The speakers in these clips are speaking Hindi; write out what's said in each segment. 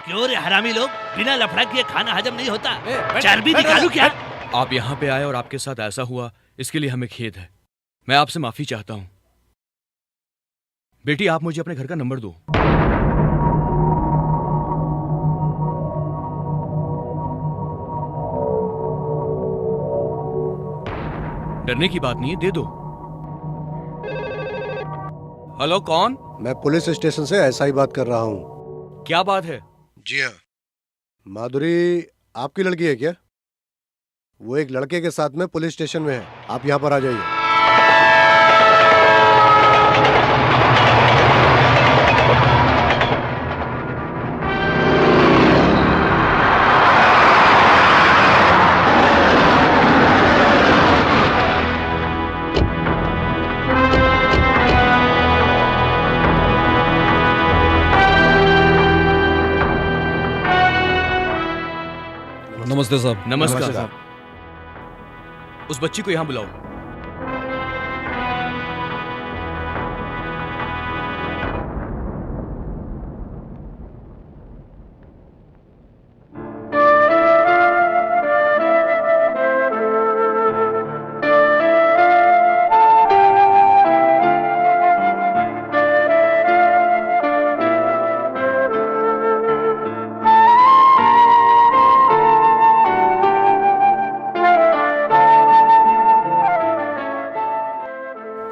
क्यों रे हरामी लोग, बिना लफड़ा किए खाना हजम नहीं होता। चर्बी निकालू क्या? आप यहाँ पे आए और आपके साथ ऐसा हुआ, इसके लिए हमें खेद है। मैं आपसे माफी चाहता हूँ। बेटी, आप मुझे अपने घर का नंबर दो। डरने की बात नहीं है, दे दो। हेलो, कौन? मैं पुलिस स्टेशन से एसआई बात कर रहा हूँ। क्या बात है? जी हाँ। माधुरी आपकी लड़की है क्या? वो एक लड़के के साथ में पुलिस स्टेशन में है, आप यहाँ पर आ जाइए। नमस्ते साहब। नमस्कार साहब। उस बच्ची को यहाँ बुलाओ।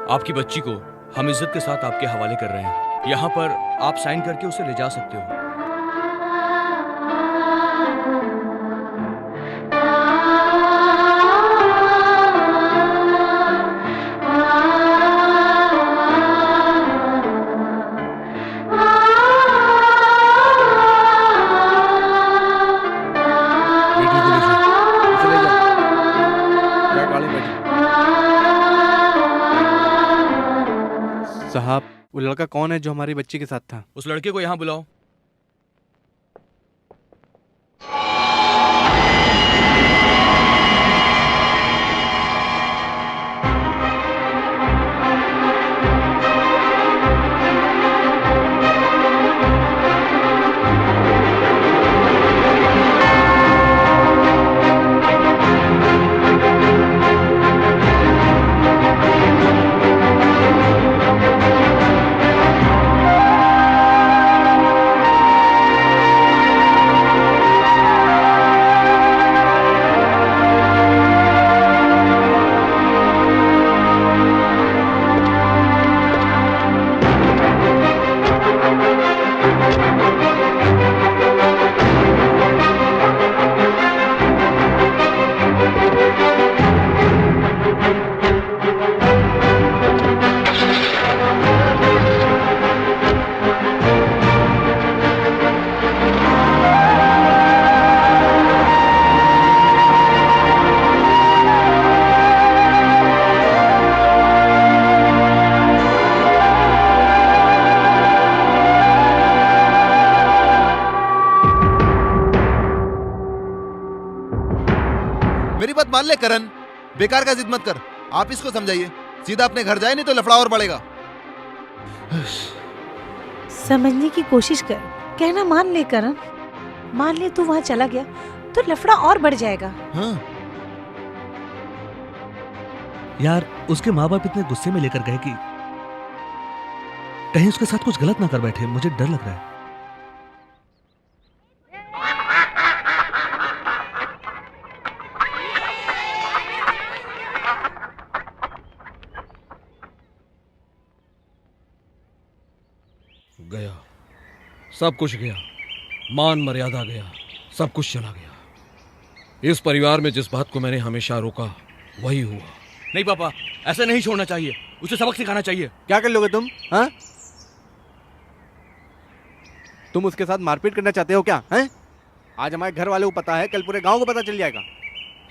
आपकी बच्ची को हम इज्जत के साथ आपके हवाले कर रहे हैं। यहाँ पर आप साइन करके उसे ले जा सकते हो। बेटी को ले जाओ, इसे ले जाओ। जा गाड़ी में बैठो। साहब, वो लड़का कौन है जो हमारी बच्ची के साथ था? उस लड़के को यहाँ बुलाओ। मेरी बात मान ले करण, बेकार का जिद मत कर। आप इसको समझाइए, सीधा अपने घर जाए, नहीं तो लफड़ा और बढ़ेगा। समझने की कोशिश कर, कहना मान ले करण। मान ले तू वहाँ चला गया तो लफड़ा और बढ़ जाएगा। हाँ। यार, उसके माँ बाप इतने गुस्से में लेकर गए कि कहीं उसके साथ कुछ गलत ना कर बैठे। मुझे डर लग रहा है। गया, सब कुछ गया। मान मर्यादा गया, सब कुछ चला गया। इस परिवार में जिस बात को मैंने हमेशा रोका वही हुआ। नहीं पापा, ऐसा नहीं छोड़ना चाहिए। उसे सबक सिखाना चाहिए। क्या कर लोगे तुम? हाँ, तुम उसके साथ मारपीट करना चाहते हो क्या? हैं? आज हमारे घर वाले को पता है, कल पूरे गांव को पता चल जाएगा।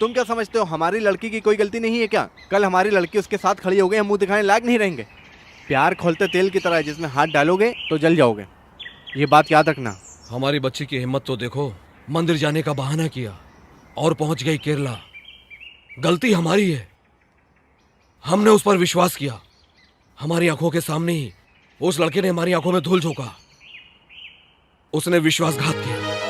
तुम क्या समझते हो हमारी लड़की की कोई गलती नहीं है क्या? कल हमारी लड़की उसके साथ खड़ी हो गई, हम मुंह दिखाने लायक नहीं रहेंगे। प्यार खोलते तेल की तरह है, जिसमें हाथ डालोगे तो जल जाओगे। ये बात याद रखना। हमारी बच्ची की हिम्मत तो देखो, मंदिर जाने का बहाना किया और पहुंच गई केरला। गलती हमारी है, हमने उस पर विश्वास किया। हमारी आंखों के सामने ही उस लड़के ने हमारी आंखों में धूल झोंका। उसने विश्वासघात किया।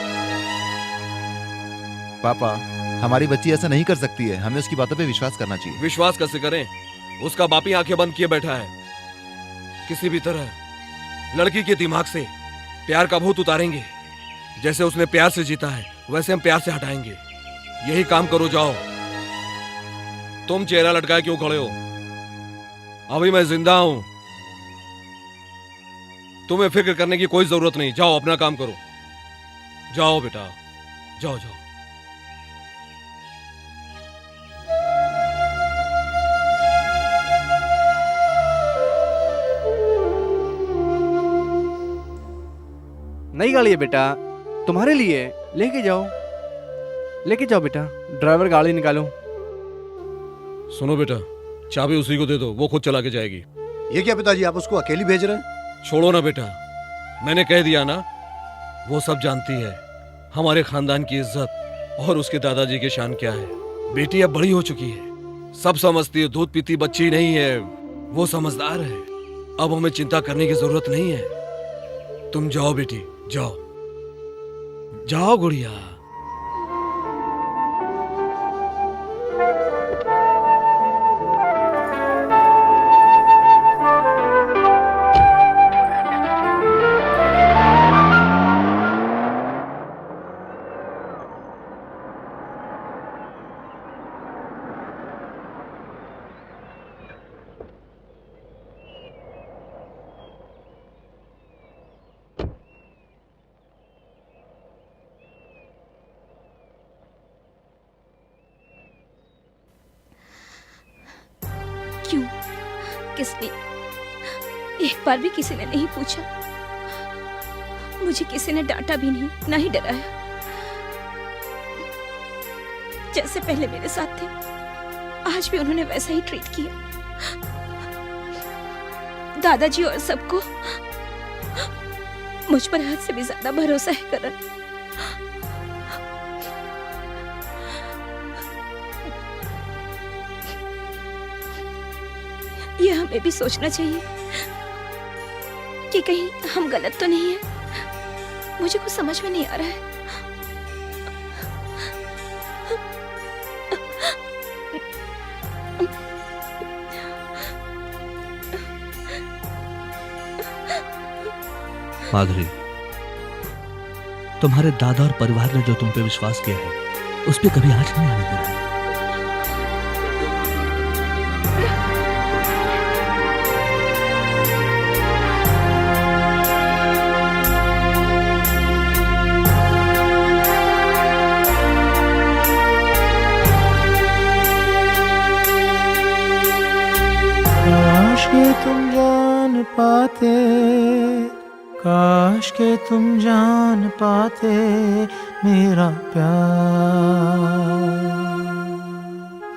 पापा, हमारी बच्ची ऐसा नहीं कर सकती है, हमें उसकी बातों पे विश्वास करना चाहिए। विश्वास कैसे करें? उसका बाप ही आंखें बंद किए बैठा है। किसी भी तरह लड़की के दिमाग से प्यार का भूत उतारेंगे। जैसे उसने प्यार से जीता है वैसे हम प्यार से हटाएंगे। यही काम करो, जाओ। तुम चेहरा लटकाए क्यों खड़े हो? अभी मैं जिंदा हूं, तुम्हें फिक्र करने की कोई जरूरत नहीं। जाओ अपना काम करो, जाओ बेटा, जाओ जाओ। नई गाड़ी है बेटा, तुम्हारे लिए। लेके जाओ, लेके जाओ बेटा। ड्राइवर गाड़ी निकालो। सुनो बेटा, चाबी उसी को दे दो, वो खुद चला के जाएगी। ये क्या पिताजी, आप उसको अकेली भेज रहे हैं? छोड़ो ना बेटा, मैंने कह दिया ना। वो सब जानती है, हमारे खानदान की इज्जत और उसके दादाजी की शान क्या है। बेटी अब बड़ी हो चुकी है, सब समझती है, दूध पीती बच्ची नहीं है। वो समझदार है, अब हमें चिंता करने की जरूरत नहीं है। तुम जाओ बेटी, जाओ जाओ गुड़िया। क्यों? किसने? एक बार भी किसी ने नहीं पूछा। मुझे किसी ने डांटा भी नहीं, ना ही डराया। जैसे पहले मेरे साथ थे, आज भी उन्होंने वैसा ही ट्रीट किया। दादाजी और सबको मुझ पर हद से भी ज्यादा भरोसा है करण। ये हमें भी सोचना चाहिए कि कहीं हम गलत तो नहीं है। मुझे कुछ समझ में नहीं आ रहा है। माधुरी, तुम्हारे दादा और परिवार ने जो तुम पे विश्वास किया है उस पे कभी आँच नहीं आने देना। काश के तुम जान पाते, काश के तुम जान पाते मेरा प्यार,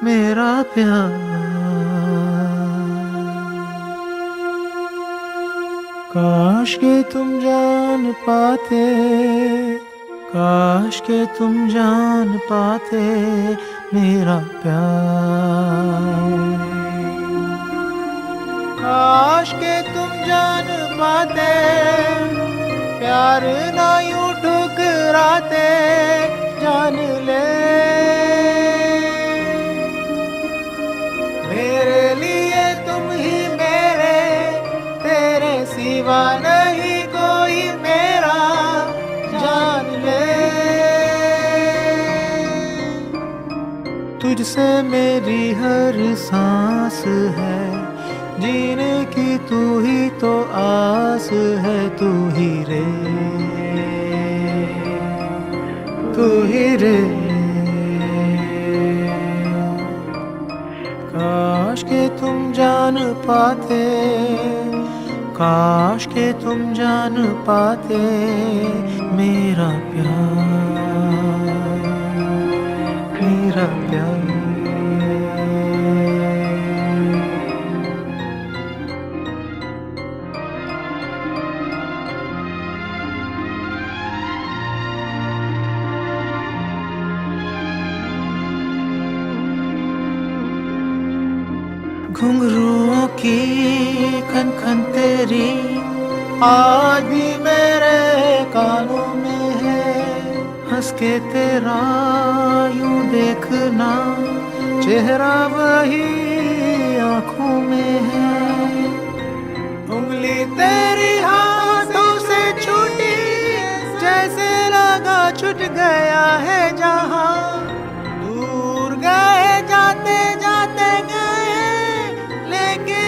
मेरा प्यार। काश के तुम जान पाते, काश के तुम जान पाते मेरा प्यार। काश के तुम जान पाते, प्यार ना यूं ठुकराते। जान ले मेरे लिए तुम ही मेरे, तेरे सिवा नहीं कोई मेरा। जान ले तुझसे मेरी हर सांस है, जीने की तू ही तो आस है। तू ही रे, तू ही रे। काश के तुम जान पाते, काश के तुम जान पाते मेरा प्यार, मेरा प्यार। घुंघरुओं की खन खन तेरी आज भी मेरे कानों में है। हंस के तेरा यूं देखना, चेहरा वही आंखों में है। उंगली तेरी हाथों से छूटी, जैसे लगा छूट गया है जहां। दूर गए जाते जाते गए, लेके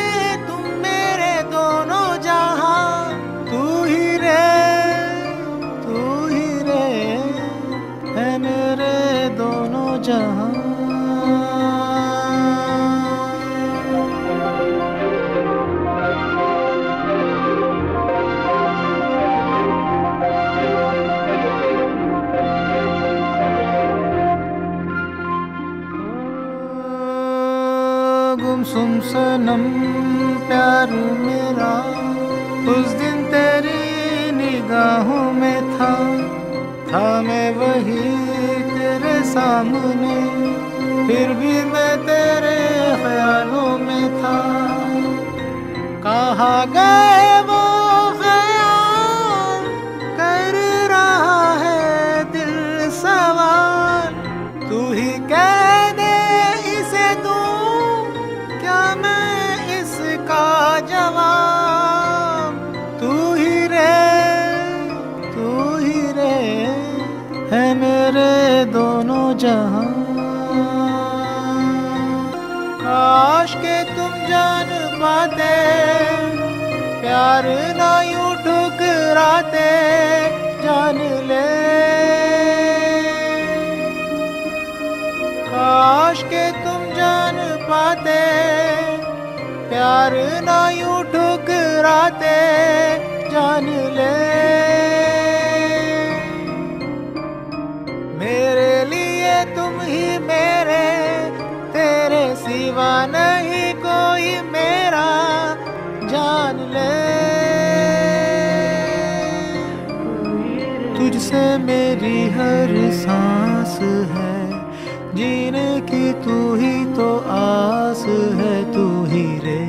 तुम मेरे दोनों जहां। तू ही रे है मेरे दोनों जहां। गुमसुम सनम प्यार मेरा, उस दिन तेरी निगाहों में था मैं वही तेरे सामने, फिर भी मैं तेरे ख्यालों में था। कहाँ गए वो ख्याल, कर रहा है दिल सवाल। तू ही कह दे इसे दूं, क्या मैं इसका जवाब। तू ही रे है मेरे दोनों जहां। काश के तुम जान पाते, प्यार ना यूं ठुकराते, जान ले। काश के तुम जान पाते, प्यार ना यूं ठुकराते, जान ले। मेरे लिए तुम ही मेरे, तेरे सिवा नहीं कोई मेरा, जान ले। तुझसे मेरी हर सांस है, जीने की तू ही तो आस है। तू ही रे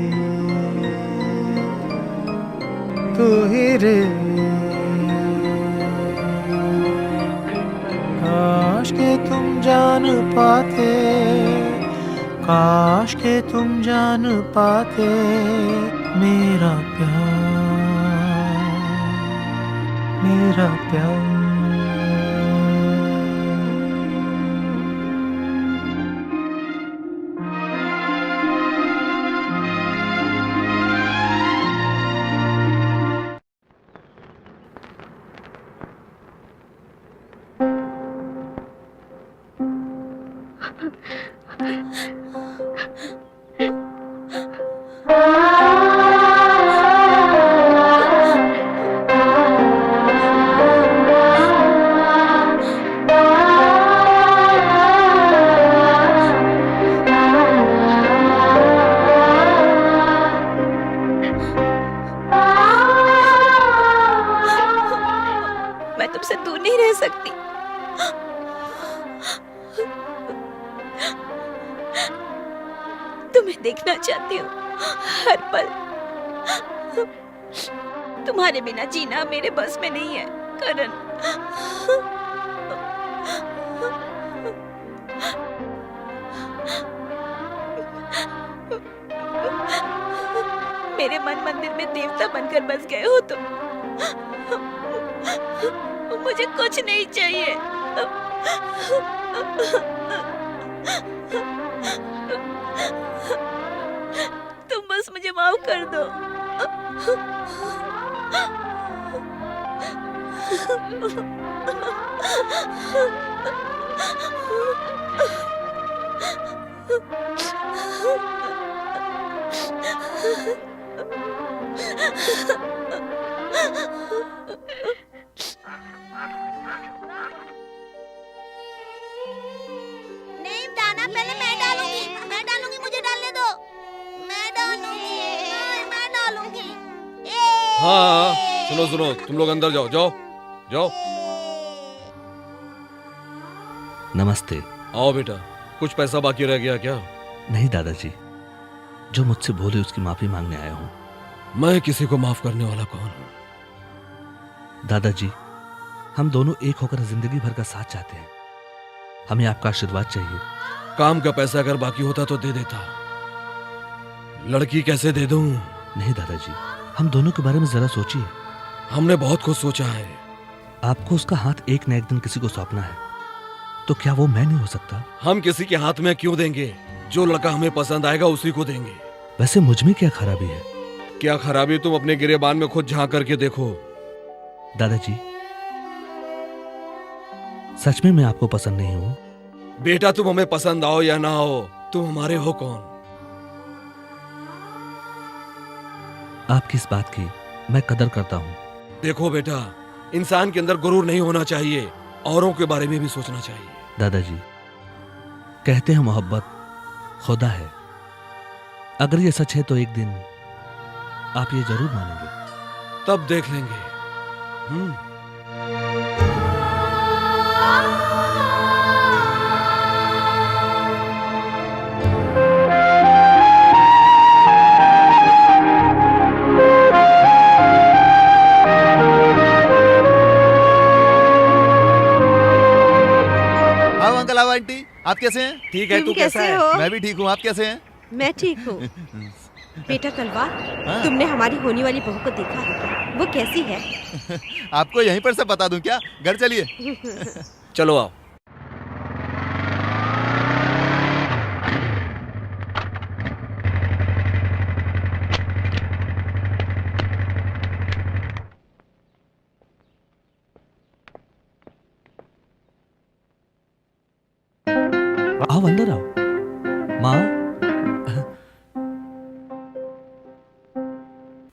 काश के तुम जान पाते, काश के तुम जान पाते मेरा प्यार। मैं तुमसे दूर नहीं रह सकती। तुम्हें देखना चाहती हूँ हर पल। तुम्हारे बिना जीना मेरे बस में नहीं है करण। मेरे मन मंदिर में देवता बनकर बस गए हो तुम। मुझे कुछ नहीं चाहिए। तुम बस मुझे माफ कर दो। नहीं दाना पहले मैं डालूंगी मुझे डालने दो। मैं डालूंगी। हाँ सुनो तुम लोग अंदर जाओ। नमस्ते। आओ बेटा, कुछ पैसा बाकी रह गया क्या? नहीं दादाजी, जो मुझसे भूले उसकी माफी मांगने आया हूँ। मैं किसी को माफ करने वाला कौन हूँ? दादाजी, हम दोनों एक होकर जिंदगी भर का साथ चाहते हैं। हमें आपका आशीर्वाद चाहिए। काम का पैसा अगर बाकी होता तो दे देता, लड़की कैसे दे दूं? नहीं दादाजी, हम दोनों के बारे में जरा सोचिए। हमने बहुत कुछ सोचा है। आपको उसका हाथ एक न एक दिन किसी को सौंपना है, तो क्या वो मैं नहीं हो सकता? हम किसी के हाथ में क्यों देंगे? जो लड़का हमें पसंद आएगा उसी को देंगे। वैसे मुझ में क्या खराबी है? क्या खराबी? तुम अपने गिरेबान में खुद झांक करके देखो। दादाजी, सच में मैं आपको पसंद नहीं हूं? बेटा, तुम हमें पसंद आओ या ना आओ, तुम हमारे हो कौन? आपकी इस बात की मैं कदर करता हूं। देखो बेटा, इंसान के अंदर गुरूर नहीं होना चाहिए, औरों के बारे में भी सोचना चाहिए। दादाजी, कहते हैं मोहब्बत खुदा है। अगर ये सच है तो एक दिन आप ये जरूर मानेंगे। तब देख लेंगे। आओ अंकल, आओ आंटी, आप कैसे हैं? ठीक है, तू कैसा है? मैं भी ठीक हूँ, आप कैसे हैं? मैं ठीक हूँ। बेटा कलवा, हाँ? तुमने हमारी होने वाली बहू को देखा है? वो कैसी है? आपको यहीं पर से बता दूं क्या? घर चलिए। चलो आओ। आओ अंदर आओ। माँ,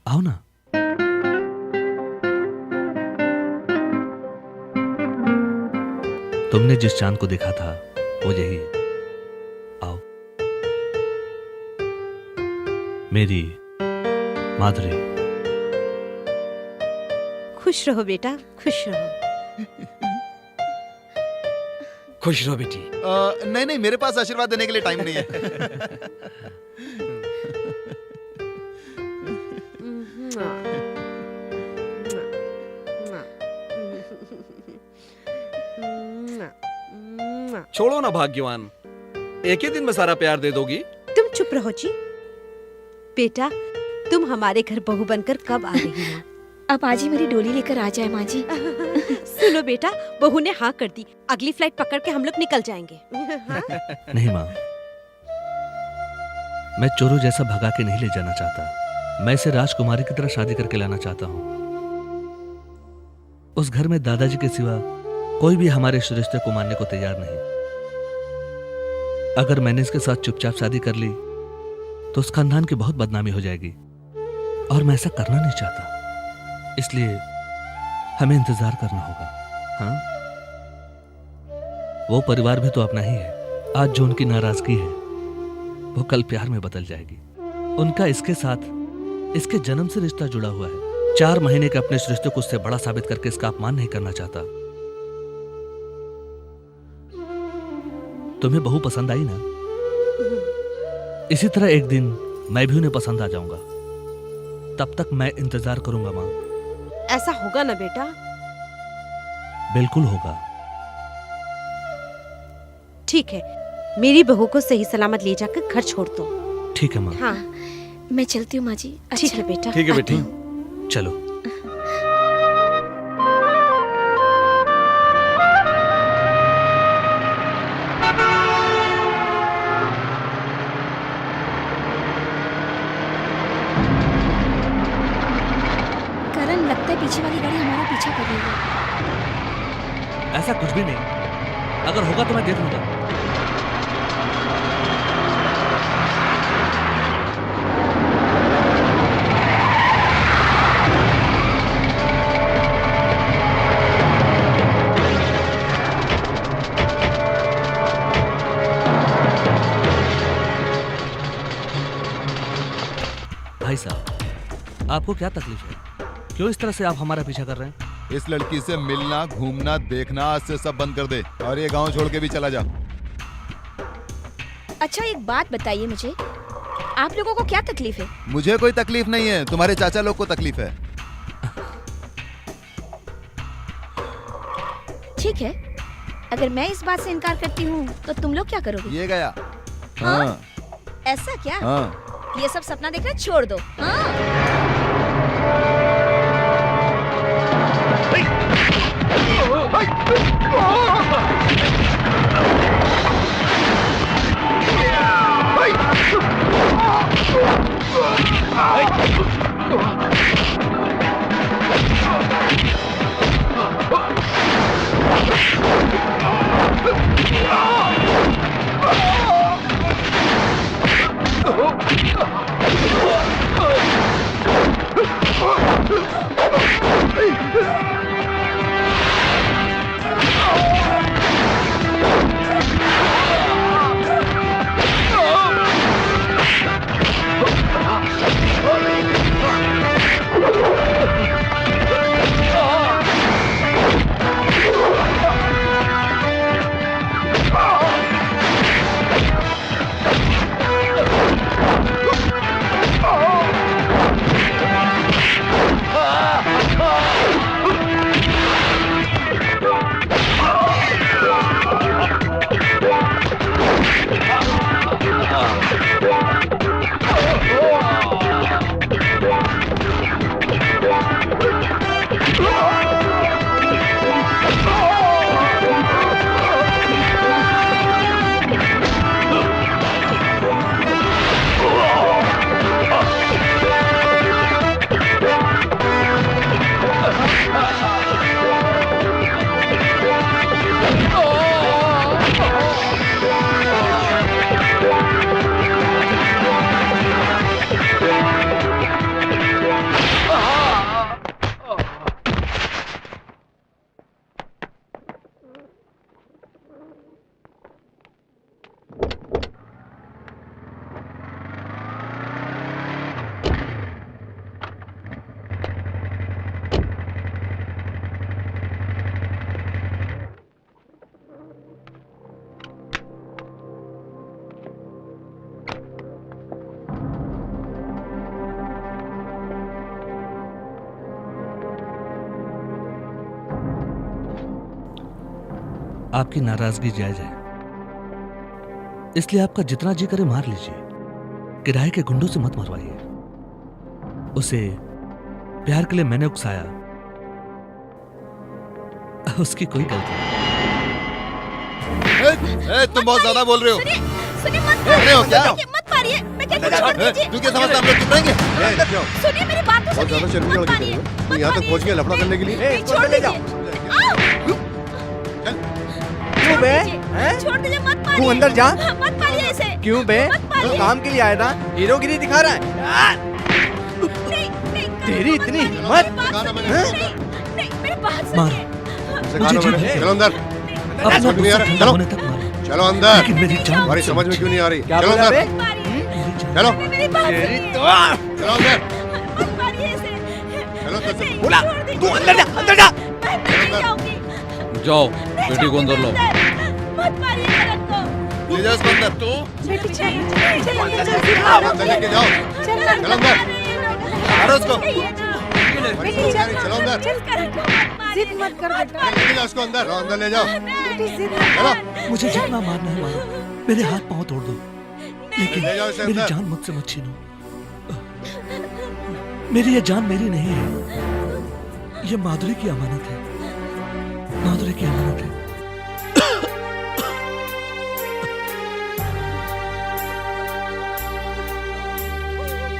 आओ ना। तुमने जिस चांद को देखा था वो यही है। आओ। मेरी माधुरी। खुश रहो बेटा, खुश रहो। खुश रहो बेटी। नहीं नहीं, मेरे पास आशीर्वाद देने के लिए टाइम नहीं है। छोड़ो ना भाग्यवान, एक ही दिन में सारा प्यार दे दोगी? तुम चुप रहो जी। बेटा, तुम हमारे घर बहू बनकर कब आ रही हो? अब आज ही मेरी डोली लेकर आ जाए माँ जी। सुनो बेटा, बहू ने हाँ कर दी। अगली फ्लाइट पकड़ के हम लोग निकल जाएंगे। हाँ? नहीं माँ, मैं चोरों जैसा भगा के नहीं ले जाना चाहता। मैं इसे राजकुमारी की तरह शादी करके लाना चाहता हूँ। उस घर में दादाजी के सिवा कोई भी हमारे इस रिश्ते को मानने को तैयार नहीं। अगर मैंने इसके साथ चुपचाप शादी कर ली तो उस खानदान की बहुत बदनामी हो जाएगी, और मैं ऐसा करना नहीं चाहता। इसलिए हमें इंतजार करना होगा। हाँ, वो परिवार भी तो अपना ही है। आज जो उनकी नाराजगी है वो कल प्यार में बदल जाएगी। उनका इसके साथ इसके जन्म से रिश्ता जुड़ा हुआ है। 4 महीने के अपने इस रिश्ते को उससे बड़ा साबित करके इसका अपमान नहीं करना चाहता। तुम्हें बहू पसंद आई ना? इसी तरह एक दिन मैं भी उन्हें पसंद आ जाऊंगा। तब तक मैं इंतजार करूंगा मां। ऐसा होगा ना बेटा? बिल्कुल होगा। ठीक है, मेरी बहू को सही सलामत ले जाकर घर छोड़ दो। ठीक है मां। हाँ, मैं चलती हूँ माँ जी। ठीक है बेटा। ठीक है बेटी। आती हूँ। चलो। करण, लगता है पीछे वाली गाड़ी हमारा पीछा कर रही है। ऐसा कुछ भी नहीं, अगर होगा तो मैं देख लूंगा। भाई साहब, आपको क्या तकलीफ है? क्यों इस तरह से आप हमारा पीछा कर रहे हैं? इस लड़की से मिलना, घूमना, देखना आज से सब बंद कर दे, और ये गांव छोड़ के भी चला जा। अच्छा, एक बात बताइए मुझे, आप लोगों को क्या तकलीफ है? मुझे कोई तकलीफ नहीं है, तुम्हारे चाचा लोग को तकलीफ है। ठीक है, अगर मैं इस बात से इनकार करती हूँ तो तुम लोग क्या करोगे? ये गया। हाँ? ऐसा क्या? हाँ। ये सब सपना देखना छोड़ दो। हाँ? आपकी नाराजगी जायज है, इसलिए आपका जितना जी करे मार लीजिए। किराए के गुंडों से मत मरवाइए। उसे प्यार के लिए मैंने उकसाया, उसकी कोई गलती नहीं। तुम बहुत ज्यादा बोल रहे हो। सुनिए मत रहे हो क्या? मत मारिए। मैं कहती हूँ छोड़ दीजिए। तू क्या समझता है हम लोग चुप रहेंगे? सुनिए मेरी बात तो बहुत सुनिए। ज्यादा शर्मिंदा मत लड़की मारिए। है। तू यहाँ तक पहुँच गया लफड़ा करने के लिए? नहीं, छोड़ दीजिए। क्यों बे? छोड़ दीजिए, मत मारिए। तू अंदर जा। मत मारिए इसे। क्यों बे? मत मारिए। काम के लिए आया था, हीरोगिरी दिखा रहा है। नहीं, तेरी इतनी हिम्मत? नहीं, मेरी बात मार। सुनिए। मुझे जीत है। चलो अंदर। अपना समझ में नहीं आ रहा। गुस्सा चलो होने तक मारो। चलो अंदर। लेकिन मेरी जान हमारी समझ में क्यों नहीं आ रही? क्या चलो बोला अंदर। बे? मेरी जान- चलो मेरी बात सुनिए। चलो अंदर। मत मारिए इसे। चलो तो नहीं, बोला, छोड़ दीजिए। तू अंदर जा, अंदर जा। मैं नहीं जाऊंगी। जाओ नहीं बेटी को अंदर लो। मत मारिए करण को। ले जाओ इसको अंदर। अंदर लेके जाओ। चलो अंदर। मारो उसको। चलो अंदर। जिद मत कर बेटा। ले जाओ उसको अंदर। अंदर ले जाओ। चलो। मुझे जितना मारना है मारो, मेरे हाथ पांव तोड़ दो, लेकिन ले जाओ इसे मेरी अंदर। जान मुझसे मत छीनो। मेरी ये जान मेरी नहीं है, ये माधुरी की अमानत है। माधुरी की अमानत है।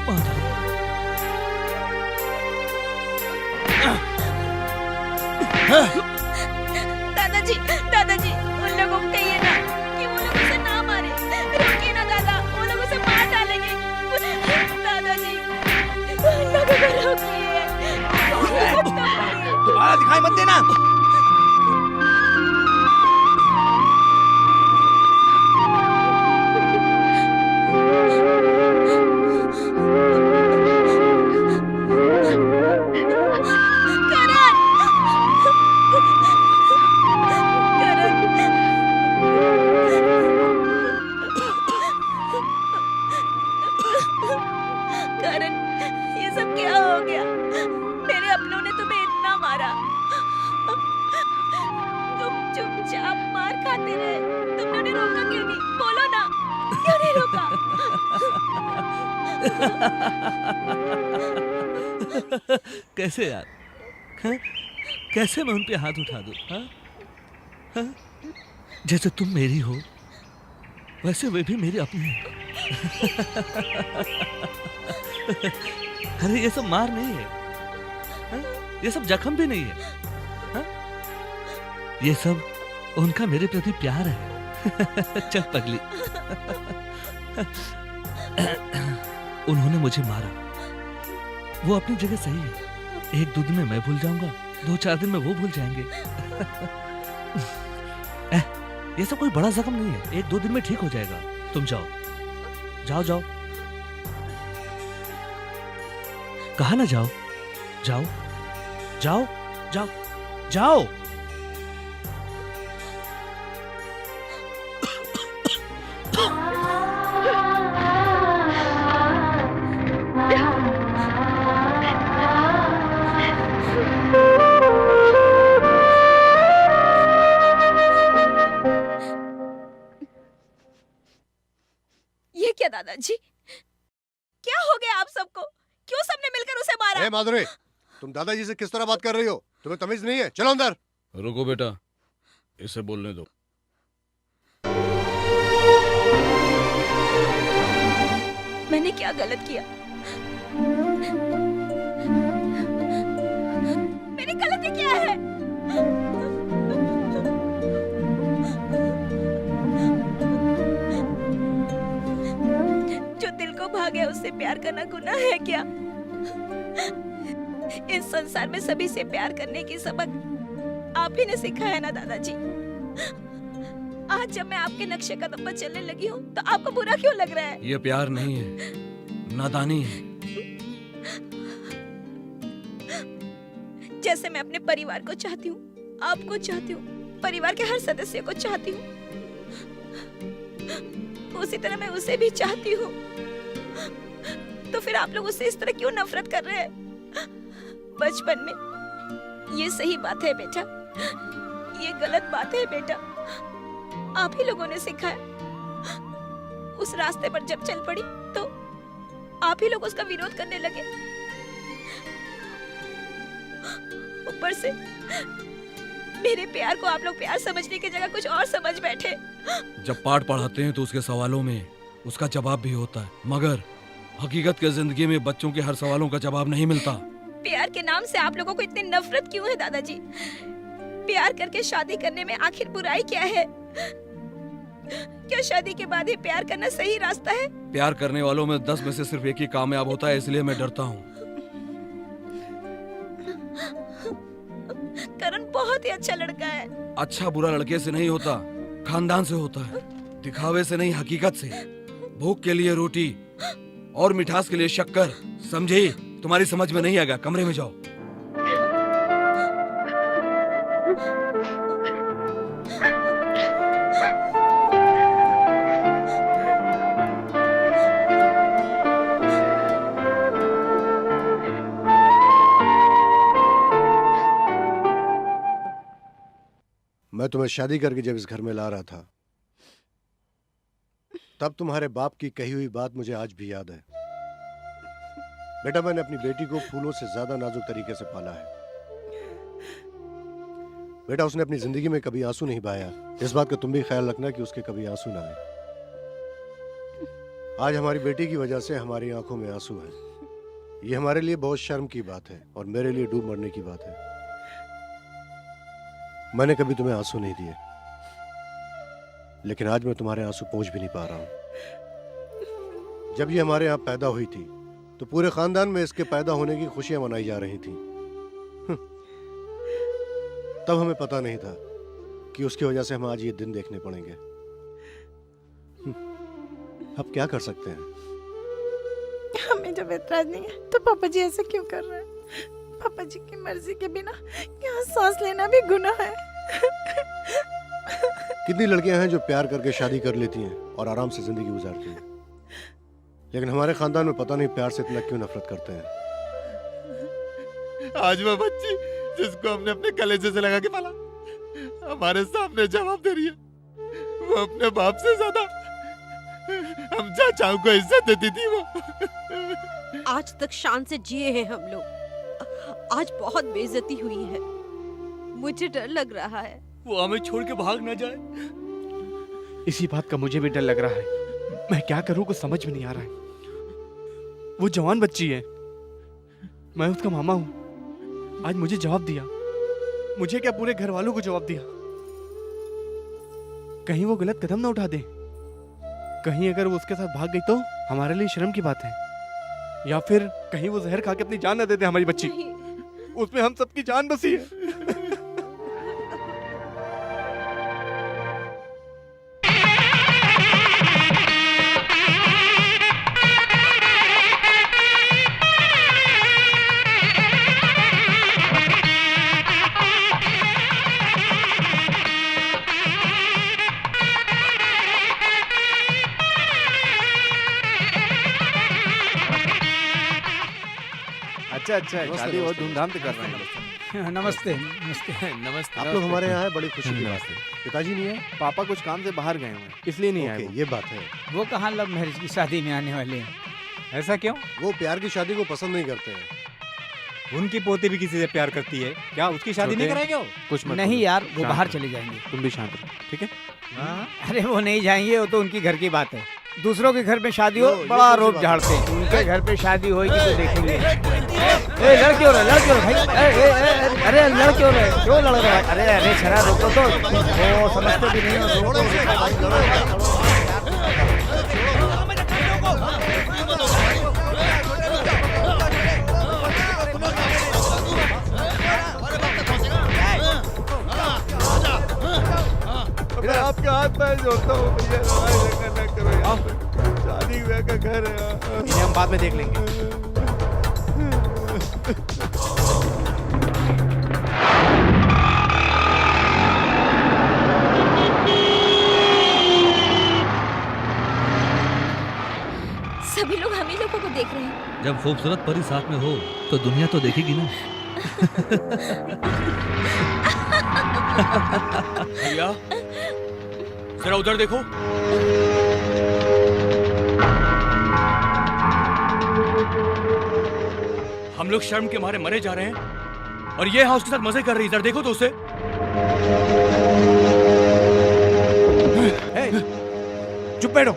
माधुरी। दादाजी, दादाजी, उन लोगों को कहिए ना कि वो लोग उसे ना मारे। रोकिए ना दादा, वो लोग उसे मार डालेंगे। दादाजी, उन लोगों को रोकिए। दोबारा दिखाई मत देना। करण, ये सब क्या हो गया? मेरे अपनों ने तुम्हें इतना मारा, बच्चे आप मार खाते रहे, तुमने उन्हें रोका क्यों नहीं? बोलो ना, क्यों नहीं रोका? कैसे यार? हाँ? कैसे मैं उन पे हाथ उठा दूं? हाँ? हाँ? जैसे तुम मेरी हो वैसे वे भी मेरी अपनी है। अरे ये सब मार नहीं है, हाँ? ये सब जख्म भी नहीं है, हाँ? ये सब उनका मेरे प्रति प्यार है। चल पगली। उन्होंने मुझे मारा, वो अपनी जगह सही है। 1-2 दिन में मैं भूल जाऊंगा, 2-4 दिन में वो भूल जाएंगे। ये सब कोई बड़ा जख्म नहीं है, 1-2 दिन में ठीक हो जाएगा। तुम जाओ जाओ जाओ। कहा ना जाओ जाओ जाओ जाओ जाओ। ये क्या दादाजी, क्या हो गया आप सबको? क्यों सबने मिलकर उसे मारा? ए माधुरी, तुम दादाजी से किस तरह बात कर रही हो? तुम्हें तमीज नहीं है? चलो अंदर। रुको बेटा, इसे बोलने दो। मैंने क्या गलत किया? मेरी गलती क्या है? जो दिल को भागे उससे प्यार करना गुनाह है क्या? इस संसार में सभी से प्यार करने की सबक आप ही ने सिखाया ना दादाजी। आज जब मैं आपके नक्शे कदम पर चलने लगी हूँ तो आपको बुरा क्यों लग रहा है? ये प्यार नहीं है, नादानी है। जैसे मैं अपने परिवार को चाहती हूँ, आपको चाहती हूँ, परिवार के हर सदस्य को चाहती हूँ, उसी तरह मैं उसे भी चाहती हूँ। तो फिर आप लोग उससे इस तरह क्यों नफरत कर रहे हैं? बचपन में ये सही बात है बेटा, ये गलत बात है बेटा। आप ही लोगों ने सिखाया। उस रास्ते पर जब चल पड़ी तो आप ही लोग उसका विरोध करने लगे। ऊपर से मेरे प्यार को आप लोग प्यार समझने की जगह कुछ और समझ बैठे। जब पाठ पढ़ाते हैं तो उसके सवालों में उसका जवाब भी होता है, मगर हकीकत के जिंदगी में बच्चों के हर सवालों का जवाब नहीं मिलता। प्यार के नाम से आप लोगों को इतनी नफरत क्यों है दादाजी? प्यार करके शादी करने में आखिर बुराई क्या है? क्या शादी के बाद ही प्यार करना सही रास्ता है? प्यार करने वालों में 10 में से सिर्फ एक ही कामयाब होता है, इसलिए मैं डरता हूँ। करण बहुत ही अच्छा लड़का है। अच्छा बुरा लड़के से नहीं होता, खानदान से होता है। दिखावे से नहीं, हकीकत से। भूख के लिए रोटी और मिठास के लिए शक्कर, समझे? तुम्हारी समझ में नहीं आएगा, कमरे में जाओ। मैं तुम्हें शादी करके जब इस घर में ला रहा था तब तुम्हारे बाप की कही हुई बात मुझे आज भी याद है। बेटा, मैंने अपनी बेटी को फूलों से ज्यादा नाजुक तरीके से पाला है। बेटा, उसने अपनी जिंदगी में कभी आंसू नहीं बहाया। इस बात का तुम भी ख्याल रखना कि उसके कभी आंसू ना आए। आज हमारी बेटी की वजह से हमारी आंखों में आंसू है। ये हमारे लिए बहुत शर्म की बात है और मेरे लिए डूब मरने की बात है। मैंने कभी तुम्हें आंसू नहीं दिए, लेकिन आज मैं तुम्हारे आंसू पहुंच भी नहीं पा रहा हूं। जब ये हमारे यहाँ पैदा हुई थी तो पूरे खानदान में इसके पैदा होने की खुशियां मनाई जा रही थी। तब हमें पता नहीं था कि उसकी वजह से हम आज ये दिन देखने पड़ेंगे। अब क्या कर सकते हैं? हमें जब एतराज नहीं है तो पापा जी ऐसे क्यों कर रहे हैं? पापा जी की मर्जी के बिना यहाँ सांस लेना भी गुनाह है। कितनी लड़कियां हैं जो प्यार करके शादी कर लेती हैं और आराम से जिंदगी गुजारती हैं, लेकिन हमारे खानदान में पता नहीं प्यार से इतना क्यों नफरत करते हैं। आज वो बच्ची जिसको हमने अपने कलेजे से लगा के पाला, हमारे सामने जवाब दे रही है। वो अपने बाप से ज्यादा हम चाचाओं को इज्जत देती थी वो। आज तक शान से जिए हैं हम लोग, आज बहुत बेइज्जती हुई है। मुझे डर लग रहा है। वो हमें छोड़ के भाग ना जाए। इसी बात का मुझे भी डर लग रहा है। मैं क्या करूं कुछ समझ में नहीं आ रहा है। वो जवान बच्ची है, मैं उसका मामा हूं। आज मुझे जवाब दिया, मुझे क्या पूरे घर वालों को जवाब दिया। कहीं वो गलत कदम ना उठा दे। कहीं अगर वो उसके साथ भाग गई तो हमारे लिए शर्म की बात है। या फिर कहीं वो जहर खा के अपनी जान ना दे दे हमारी बच्ची। उसमें हम सबकी जान बसी है। अच्छा अच्छा, शादी बहुत धूमधाम से कर रहे हैं। नमस्ते नमस्ते। नमस्ते। आप लोग हमारे यहाँ आए, बड़ी खुशी की बात है। पिताजी नहीं है? पापा कुछ काम से बाहर गए हुए हैं, इसलिए नहीं आए ओके, वो। ये बात है। वो कहाँ लव मैरिज की शादी में आने वाले हैं? ऐसा क्यों? वो प्यार की शादी को पसंद नहीं करते हैं। उनकी पोती भी किसी से प्यार करती है, क्या उसकी शादी नहीं छोटे, कराएंगे वो? कुछ मत नहीं बोलो। यार, वो शांत बाहर रहो। चले जाएंगे। तुम भी शांत रहो, ठीक है? हाँ? अरे वो नहीं जाएंगे, वो तो उनकी घर की बात है। दूसरों के घर में शादी हो ये बड़ा कौन सी रोप बात झाड़ते हैं। उनके घर पे शादी होगी तो देखेंगे। ए लड़की हो रहा है, लड़की हो रहा है भाई। अरे लड़की हो रहा है, क्यों लड़ रहा है? अरे अरे शराब रोको तो, वो समझते भी नहीं हो। रोको। मैं आपके हाथ पैर जोड़ता हूँ भैया, लड़ाई झगड़ा न करो यहाँ पे। शादी ब्याह का घर है। इन्हें हम बाद में देख लेंगे। सभी लोग हम ही लोगों को देख रहे हैं। जब खूबसूरत परी साथ में हो तो दुनिया तो देखेगी ना। भैया जरा उधर देखो। हम लोग शर्म के मारे मरे जा रहे हैं और ये यहाँ उसके साथ मजे कर रही है। इधर देखो तो उसे। चुप बैठो।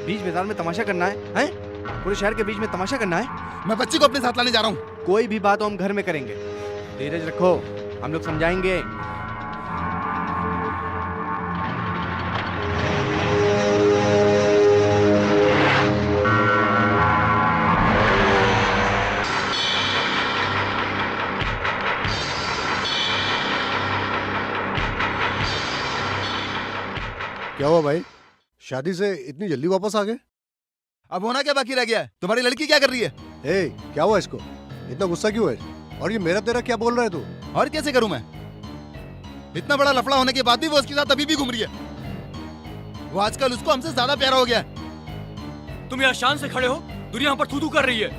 बीच बाजार में तमाशा करना है, हैं? पूरे शहर के बीच में तमाशा करना है। मैं बच्ची को अपने साथ लाने जा रहा हूँ। कोई भी बात हो हम घर में करेंगे। धीरज रखो, हम लोग समझाएंगे। क्या हुआ भाई, शादी से इतनी जल्दी वापस आ गए? अब होना क्या बाकी रह गया है? तुम्हारी लड़की क्या कर रही है? ए, क्या हुआ इसको? इतना गुस्सा क्यों है? और ये मेरा तेरा क्या बोल रहा है तू? और कैसे करूं मैं? इतना बड़ा लफड़ा होने के बाद भी वो उसके साथ अभी भी घूम रही है। वो आजकल उसको हमसे ज्यादा प्यारा हो गया है। तुम यहाँ शान से खड़े हो, दुनिया हम पर थू-थू कर रही है।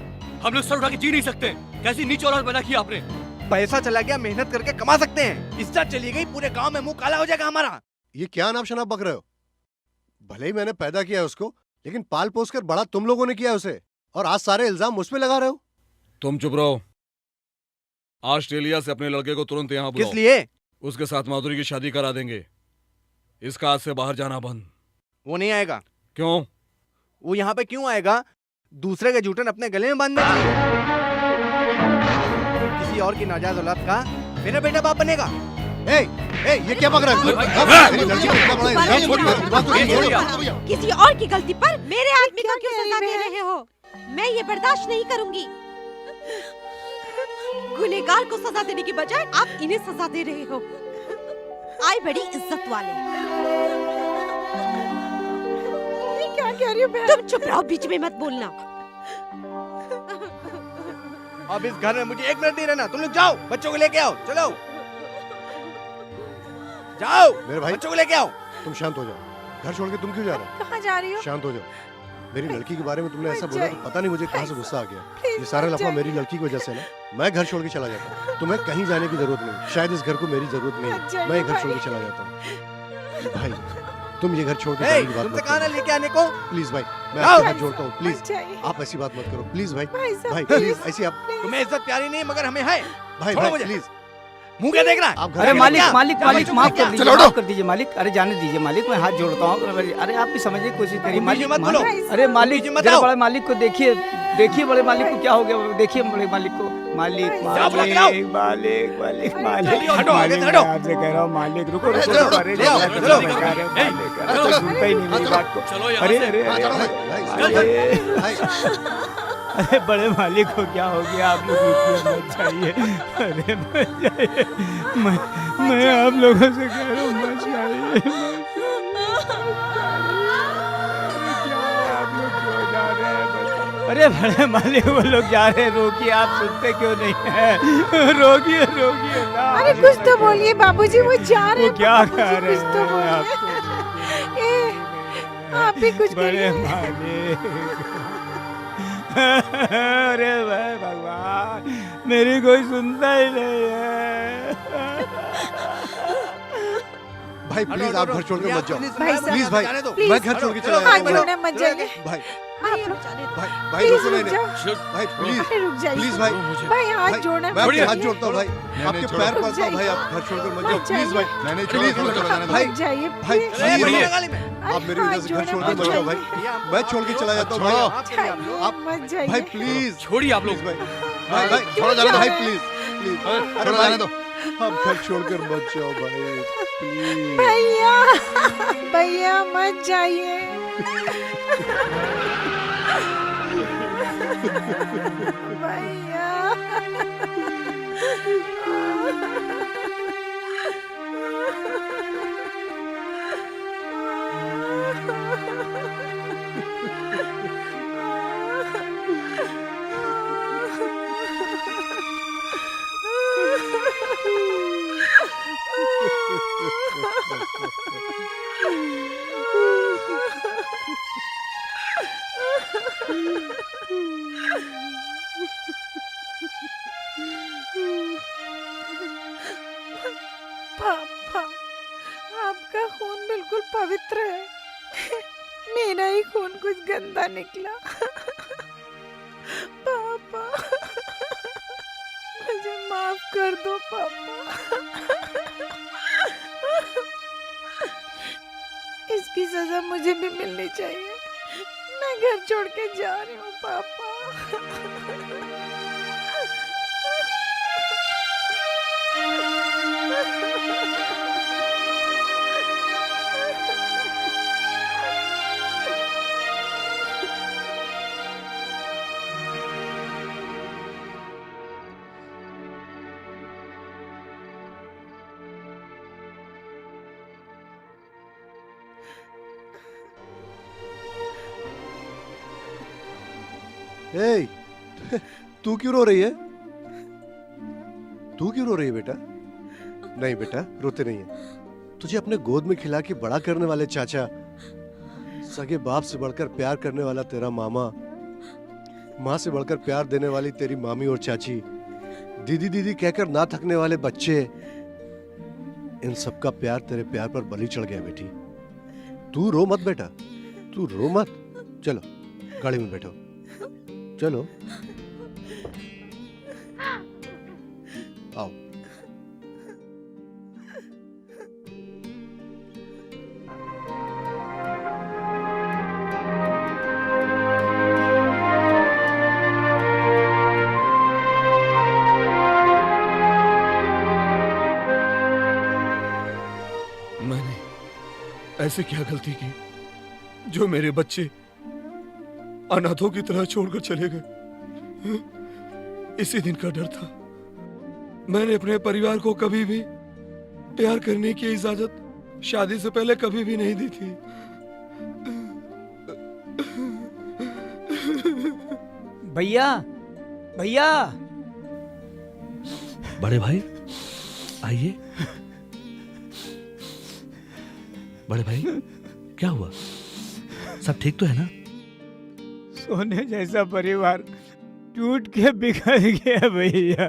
हम लोग सर उठा के जी नहीं सकते। कैसी नीच औलाद पैदा की आपने। पैसा चला गया, मेहनत करके कमा सकते हैं। इज्जत चली गई, पूरे गांव में मुंह काला हो जाएगा हमारा। ये क्या नाप शनाप बक रहे हो? भले ही मैंने पैदा किया है उसको, लेकिन पाल पोस कर बड़ा तुम लोगों ने किया है उसे, और आज सारे इल्जाम मुझ पे लगा रहे हो। तुम चुप रहो। ऑस्ट्रेलिया से अपने लड़के को तुरंत यहाँ बुलाओ। किस लिए? उसके साथ माधुरी की शादी करा देंगे। इसका आज से बाहर जाना बंद। वो नहीं आएगा। क्यों? वो यहाँ पे क्यों आएगा? दूसरे के जूठन अपने गले में बांधने के लिए। किसी और की नाजायज औलाद का मेरा बेटा बाप बनेगा। ये क्या बक रहा है? मेरी लड़की को इतना बड़ा इल्जाम छोड़ दो। बात तो नहीं छोड़ो। किसी और की गलती पर मेरे आदमी को क्यों सजा दे रहे हो? मैं ये बर्दाश्त नहीं करूंगी। गुनहगार को सजा देने की बजाय आप इन्हें सजा दे रहे हो। आए बड़ी इज्जत वाले। ये क्या कह रही हो बहन? तुम चुप रहो, बीच में मत बोलना। अब इस घर में मुझे एक मिनट नहीं रहना। तुम लोग जाओ, बच्चों को लेके आओ। चलो जाओ, मेरे भाई, बच्चों को लेके आओ। तुम शांत हो जाओ। घर छोड़ के तुम क्यों जा रहे हो? कहाँ जा रही हो? शांत हो जाओ। मेरी लड़की के बारे में तुमने ऐसा बोला तो पता नहीं मुझे कहाँ से गुस्सा आ गया। Please, ये सारा मत लफड़ा जाइए। मेरी लड़की की वजह से ना, मैं घर छोड़ के चला जाता हूँ। तुम्हें कहीं जाने की जरूरत नहीं, शायद इस घर को मेरी जरूरत नहीं मत है, जाइए मैं ये घर छोड़ भाई। के चला जाता हूँ। भाई तुम ये घर छोड़ के ए, जाने की बात तुमसे मत कहा ना करो लेके आने को। प्लीज भाई, मैं जाओ। आपके हाथ जोड़ता हूँ, मत प्लीज जाइए। आप ऐसी बात मत करो, प्लीज भाई। भाई साहब, भाई please। प्लीज ऐसी आप, तुम्हें इज्जत प्यारी नहीं मगर हमें है। भाई छोड़ो भाई मुझे। प्लीज मुंह क्या देख रहा है? आप घर अरे आके मालिक क्या? मालिक क्या मालिक भाई, माफ तुम कर क्या? दीजिए, चलो, माफ कर दीजिए मालिक। अरे जाने दीजिए मालिक, मैं हाथ जोड़ता हूँ। अरे आप भी समझने की कोशिश करिए उनकी मालिक। मत बोलो। अरे मालिक उनकी मत जरा आओ। बड़े मालिक को देखिए, देखिए बड़े मालिक को क्या हो गया, देखिए बड़े मालिक को। मालिक जाओ, बुला के लाओ। मालिक मालिक मालिक मालिक जल्दी हटो, आगे से हटो। मैं आपसे कह रहा हूँ मालिक, रुको रुको चलो, रुको, अरे ले आओ, चलो, चलो। मैं कह रहा हूँ, मालिक, अरे चलो, तो सुनता ही नहीं मेरी चलो। बात को। चलो यहाँ अरे से। अरे हाँ, चलो अरे भाई, अरे, भाई अरे बड़े मालिक को क्या हो गया, आप लोग इतने मत जाइए। अरे मत जाइए, मैं आप लोगों से कह रहा हूँ मत जाइए, आप लोग क्यों जा रहे हैं बताओ? अरे बड़े मालिक वो लोग जा रहे हैं, रोकिए, आप सुनते क्यों नहीं है? रोकिए रोकिए ना। अरे कुछ तो बोलिए बाबूजी, वो जा रहे वो हैं। क्या बाबूजी, कर रहे कुछ तो हैं बोलिए। ए, आप? आप भी कुछ बड़े करिए। मालिक, अरे भाई भगवान, मेरी कोई सुनता ही नहीं है। भाई प्लीज आप घर छोड़ के मत जाओ, भाई साहब, प्लीज भाई, जाने दो। मैं घर छोड़ के चला हाथ जाता हूँ जोड़ने मत जाइए। भाई आप लोग भाई भाई प्लीज रुको, रुक नहीं जाओ। भाई प्लीज अरे रुक जाइए। प्लीज भाई भाई हाथ भाई, जोड़ने मैं आपके मत हाथ जाइए। जोड़ता हूँ भाई, आपके छोड़ो। पैर रुक पड़ता हूँ भाई, आप घर छोड़कर मत जाओ रुक प्लीज जाइए। भाई। नहीं प्लीज छोड़ो, छोड़ो, जाने दो। भाई रुक जाइए भाई प्लीज। अरे प्लीज बड़ी भाई, लगा ली मैं। आप मेरी वजह से घर छोड़ के मत जाओ भाई, मैं छोड़ के चला जाता हूँ छोड़ो। भाई। आप मत जाइए। भाई प्लीज छोड़िए आप लोग। प्लीज भाई, भाई भाई छोड़ो, जाने दो। भाई प्लीज प्लीज, अरे छोड़ो, भाई जाने दो। आप घर छोड़कर मत जाओ भाई प्लीज। भैया भैया मत जाइए। भैया पापा, आपका खून बिल्कुल पवित्र है। मेरा ही खून कुछ गंदा निकला। पापा मुझे माफ कर दो पापा। इसकी सजा मुझे भी मिलनी चाहिए। मैं घर छोड़ के जा रही हूँ पापा। ए, तू क्यों रो रही है? तू क्यों रो रही है बेटा? नहीं बेटा, रोते नहीं है। तुझे अपने गोद में खिला के बड़ा करने वाले चाचा, सगे बाप से बढ़कर प्यार करने वाला तेरा मामा, माँ से बढ़कर प्यार देने वाली तेरी मामी और चाची, दीदी दीदी कहकर ना थकने वाले बच्चे, इन सबका प्यार तेरे प्यार पर बलि चढ़ गया बेटी। तू रो मत बेटा, तू रो मत। चलो गाड़ी में बैठो, चलो आओ। मैंने ऐसे क्या गलती की जो मेरे बच्चे अनाथों की तरह छोड़कर चले गए? इसी दिन का डर था। मैंने अपने परिवार को कभी भी प्यार करने की इजाजत शादी से पहले कभी भी नहीं दी थी। भैया भैया, बड़े भाई आइए। बड़े भाई क्या हुआ? सब ठीक तो है ना? सोने जैसा परिवार टूट के बिखर गया भैया।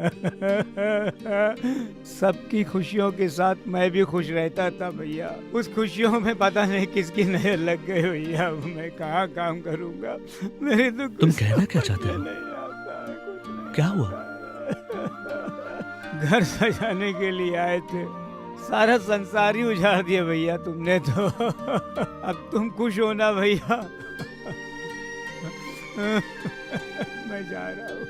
सबकी खुशियों के साथ मैं भी खुश रहता था भैया। उस खुशियों में पता नहीं किसकी नजर लग गई भैया। अब मैं कहाँ काम करूँगा? मेरे तो तुम कहना क्या चाहते हो? क्या हुआ? घर सजाने के लिए आए थे, सारा संसार ही उजाड़ दिया भैया तुमने तो। अब तुम खुश हो ना भैया? मैं जा रहा हूँ।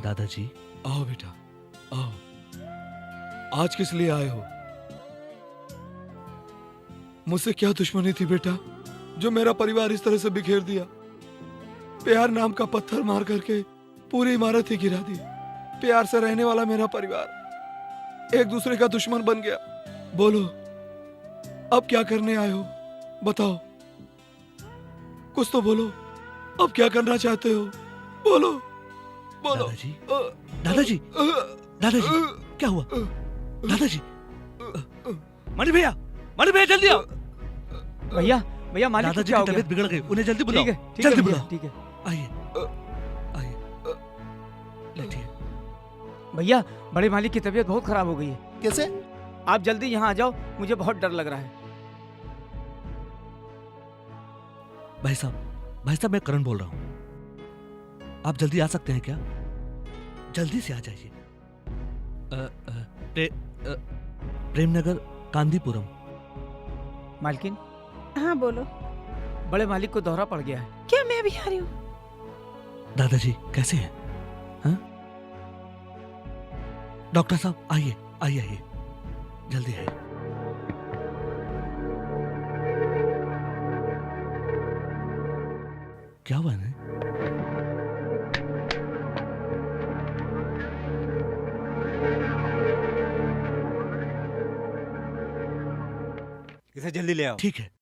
दादाजी, आओ बेटा, आओ। आज किस लिए आए हो? मुझसे क्या दुश्मनी थी बेटा, जो मेरा परिवार इस तरह से बिखेर दिया? प्यार नाम का पत्थर मार करके पूरी इमारत ही गिरा दी। प्यार से रहने वाला मेरा परिवार एक दूसरे का दुश्मन बन गया। बोलो, अब क्या करने आए हो? बताओ, कुछ तो बोलो। अब क्या करना चाहते हो? बोलो, बोलो। दादाजी, दादाजी, दादाजी, क्या हुआ? दादाजी, मणि भैया, मणि भैया जल्दी आओ। भैया, भैया मालिक को दादाजी क्या की हो गया? तबीयत बिगड़ गई, उन्हें जल्दी बुलाओ। ठीक है, जल्दी भैया, बुलाओ। ठीक है। आइए, आइए, लेटिए। भैया, बड़े मालिक की तबीयत बहुत खराब हो गई है। कैसे? आप जल्दी यहाँ आ जाओ, मुझे बहुत डर लग रहा है। भाई साहब, मैं करण बोल रहा हूँ। आप जल्दी आ सकते हैं क्या? जल्दी से आ जाइए। प्रेमनगर, कांदीपुरम। मालकिन, हाँ बोलो। बड़े मालिक को दौरा पड़ गया है। क्या मैं भी आ रही हूँ? दादाजी कैसे हैं? हाँ? डॉक्टर साहब आइए, आइए, आइए, जल्दी आइए। क्या हुआ है? इसे जल्दी ले आओ। ठीक है।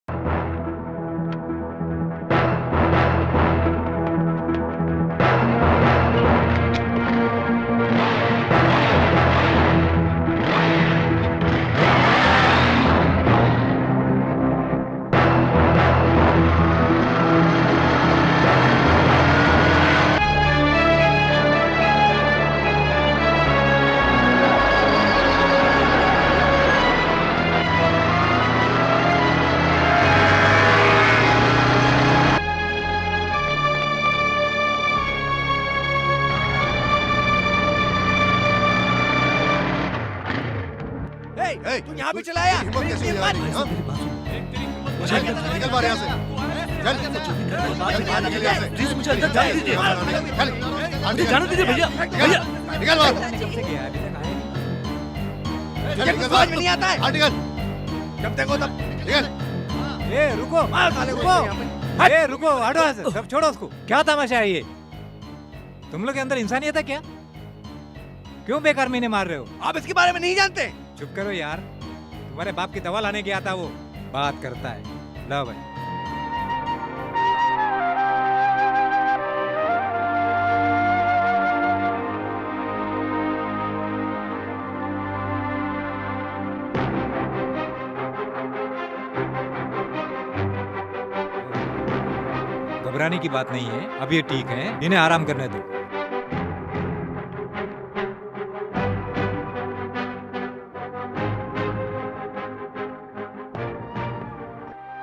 तू यहाँ पे चला आया? हिम्मत कैसे हुई यार? हाँ? चल, निकल बाहर यहाँ से। चल, निकल यहाँ से। प्लीज मुझे अंदर जाने दीजिए। चल, मुझे जाने दीजिए भैया, भैया। निकल बाहर। क्या कुछ समझ में नहीं आता है? हाँ, निकल, जब देखो तब निकल। ए रुको, ए रुको, हटो यहाँ से, सब छोड़ो उसको। क्या तमाशा है ये? तुम लोग के अंदर इंसानियत है क्या? क्यों बेकार में इन्हें मार रहे हो? आप इसके बारे में नहीं जानते। चुप करो यार, तुम्हारे बाप की दवा लाने गया था वो, बात करता है। लो भाई। घबराने की बात नहीं है, अब ये ठीक है, इन्हें आराम करने दो।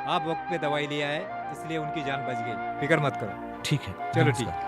आप वक्त पे दवाई लिया है, इसलिए उनकी जान बच गई। फिक्र मत करो। ठीक है, चलो ठीक। नमस्कार।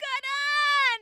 करण!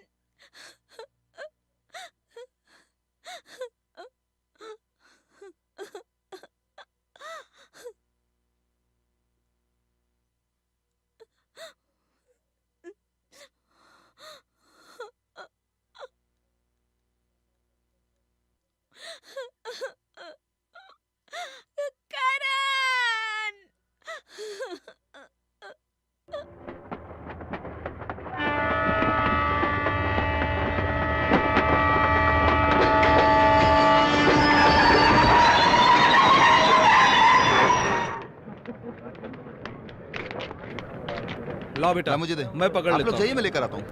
लाओ बेटा, मुझे दे। मैं पकड़ आप लेता लोग हूँ। जाइए, मैं लेकर आता हूँ।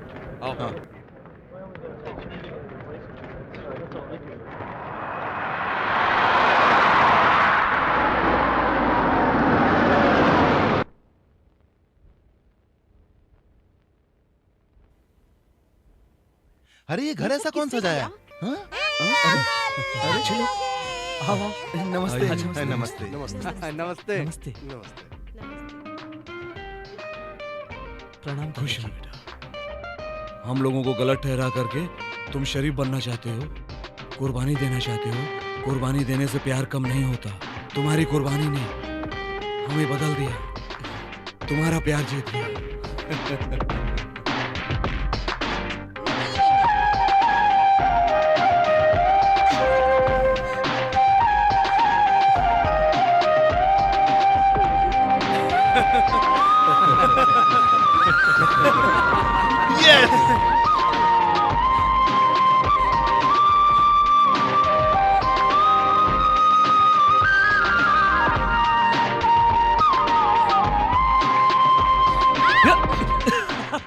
आओ। हाँ। अरे ये घर ऐसा कौन सजाया? हाँ? अरे चलो नमस्ते। नमस्ते। नमस्ते। नमस्ते नमस्ते। नमस्ते। नमस्ते। प्रणाम खुश रहो बेटा। हम लोगों को गलत ठहरा करके तुम शरीफ बनना चाहते हो, कुर्बानी देना चाहते हो। कुर्बानी देने से प्यार कम नहीं होता। तुम्हारी कुर्बानी ने हमें बदल दिया, तुम्हारा प्यार जीत गया।